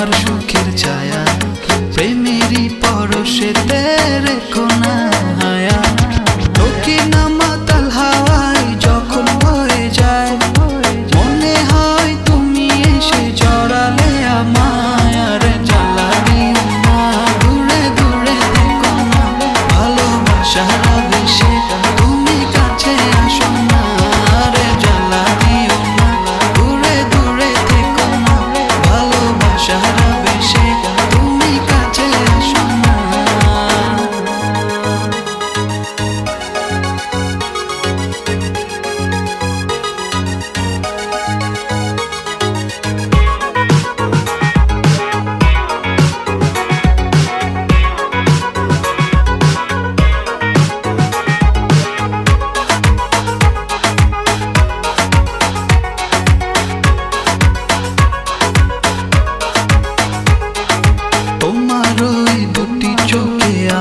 আমার সুখের ছায়া প্রেমেরই পরশেতে রেখো না হায়া তোকে না মাতাল হাওয়ায় যখন হয়ে যায় মনে হয় তুমি এসে জড়ালে আমায় আর জ্বালা দিও না দূরে দূরে থেকো না ভালোবাসার আবেশে তুমি কাছে আসো না আর জ্বালা দিও না দূরে দূরে থেকো না ভালোবাসার আবেশে তুমি কাছে আসো না।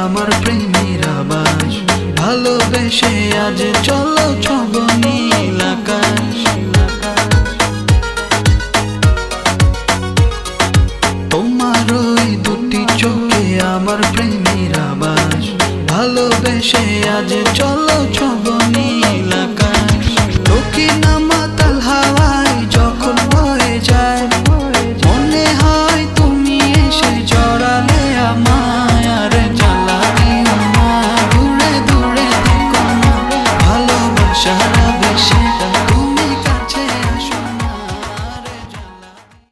আমার প্রেমের আবাস ভালোবেসে আজ চলো ছব নীল আকাশ তোমার ওই দুটি চোখে আমার প্রেমের আবাস ভালোবেসে আজ চলো ছব নীল